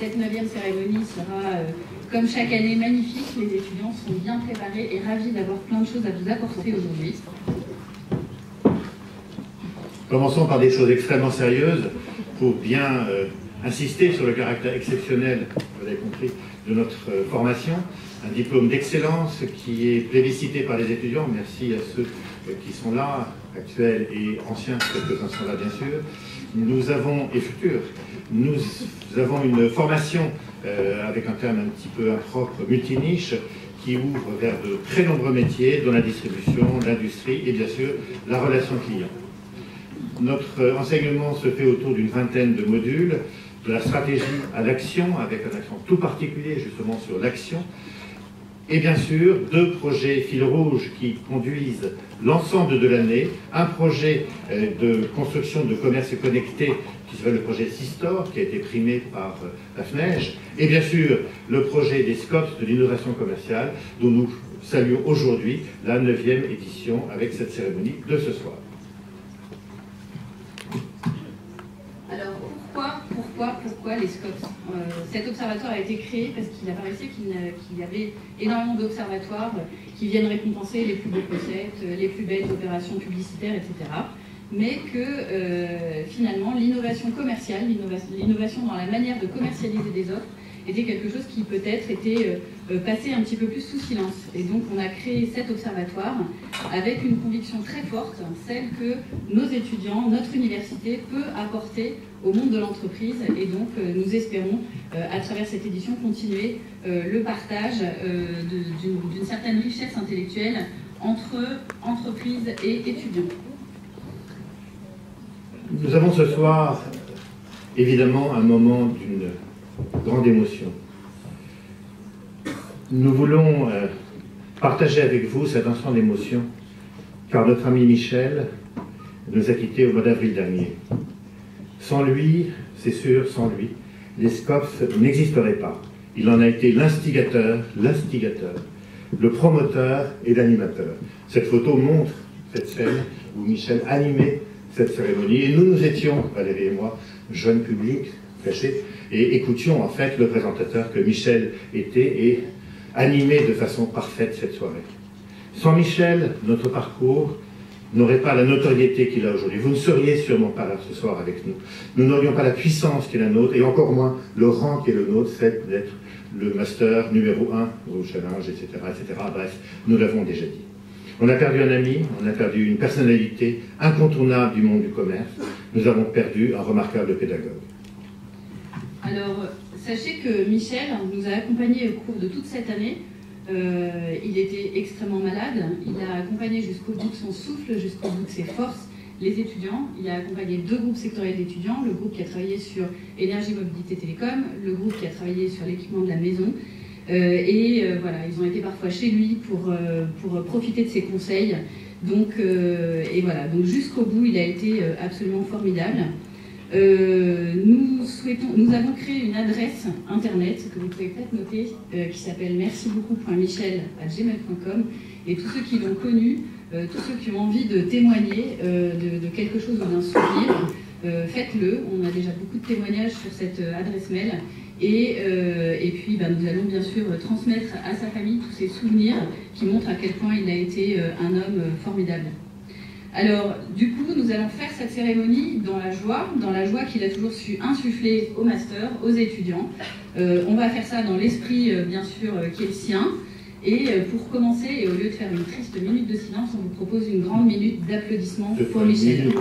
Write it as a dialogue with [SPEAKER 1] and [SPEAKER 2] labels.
[SPEAKER 1] Cette 9e cérémonie sera, comme chaque année, magnifique. Les étudiants sont bien préparés et ravis d'avoir plein de choses à vous apporter aujourd'hui.
[SPEAKER 2] Commençons par des choses extrêmement sérieuses pour bien insister sur le caractère exceptionnel, vous avez compris, de notre formation. Un diplôme d'excellence qui est plébiscité par les étudiants. Merci à ceux qui sont là, actuels et anciens, quelques-uns sont là bien sûr. Nous avons, et futurs, nous avons une formation avec un terme un petit peu impropre, multiniche, qui ouvre vers de très nombreux métiers, dont la distribution, l'industrie et bien sûr la relation client. Notre enseignement se fait autour d'une vingtaine de modules, de la stratégie à l'action, avec un accent tout particulier justement sur l'action, et bien sûr 2 projets fil rouge qui conduisent l'ensemble de l'année, un projet de construction de commerce connecté qui s'appelle le projet Sistor, qui a été primé par la FNEJ, et bien sûr le projet des SCOPS de l'innovation commerciale, dont nous saluons aujourd'hui la 9e édition avec cette cérémonie de ce soir.
[SPEAKER 1] Alors pourquoi les SCOPS? Cet observatoire a été créé parce qu'il apparaissait qu'il y avait énormément d'observatoires qui viennent récompenser les plus beaux concepts, les plus belles opérations publicitaires, etc. Mais que finalement l'innovation commerciale, l'innovation dans la manière de commercialiser des offres était quelque chose qui peut-être était passé un petit peu plus sous silence. Et donc on a créé cet observatoire avec une conviction très forte, celle que nos étudiants, notre université peut apporter au monde de l'entreprise. Et donc nous espérons, à travers cette édition, continuer le partage d'une certaine richesse intellectuelle entre entreprises et étudiants.
[SPEAKER 2] Nous avons ce soir, évidemment, un moment d'une grande émotion. Nous voulons partager avec vous cet instant d'émotion, car notre ami Michel nous a quittés au mois d'avril dernier. Sans lui, c'est sûr, sans lui, les SCOPS n'existeraient pas. Il en a été l'instigateur, le promoteur et l'animateur. Cette photo montre cette scène où Michel animait cette cérémonie, et nous étions, Valérie et moi, jeunes publics, cachés, et écoutions en fait le présentateur que Michel était et animait de façon parfaite cette soirée. Sans Michel, notre parcours n'aurait pas la notoriété qu'il a aujourd'hui. Vous ne seriez sûrement pas là ce soir avec nous. Nous n'aurions pas la puissance qui est la nôtre, et encore moins le rang qui est le nôtre, c'est d'être le master numéro 1 au challenge, etc., etc. Bref, nous l'avons déjà dit. On a perdu un ami, on a perdu une personnalité incontournable du monde du commerce. Nous avons perdu un remarquable pédagogue.
[SPEAKER 1] Alors, sachez que Michel nous a accompagnés au cours de toute cette année. Il était extrêmement malade. Il a accompagné jusqu'au bout de son souffle, jusqu'au bout de ses forces, les étudiants. Il a accompagné 2 groupes sectoriels d'étudiants, le groupe qui a travaillé sur énergie, mobilité, télécom, le groupe qui a travaillé sur l'équipement de la maison. Voilà, ils ont été parfois chez lui pour profiter de ses conseils. Donc, et voilà, donc jusqu'au bout, il a été absolument formidable. Nous avons créé une adresse internet que vous pouvez peut-être noter, qui s'appelle mercibeaucoup.michel@gmail.com, et tous ceux qui l'ont connu, tous ceux qui ont envie de témoigner de quelque chose ou d'un souvenir, faites-le. On a déjà beaucoup de témoignages sur cette adresse mail. Et puis nous allons bien sûr transmettre à sa famille tous ces souvenirs qui montrent à quel point il a été un homme formidable. Alors du coup nous allons faire cette cérémonie dans la joie qu'il a toujours su insuffler au master, aux étudiants. On va faire ça dans l'esprit bien sûr qui est le sien. Et pour commencer, et au lieu de faire une triste minute de silence, on vous propose une grande minute d'applaudissements pour Michel.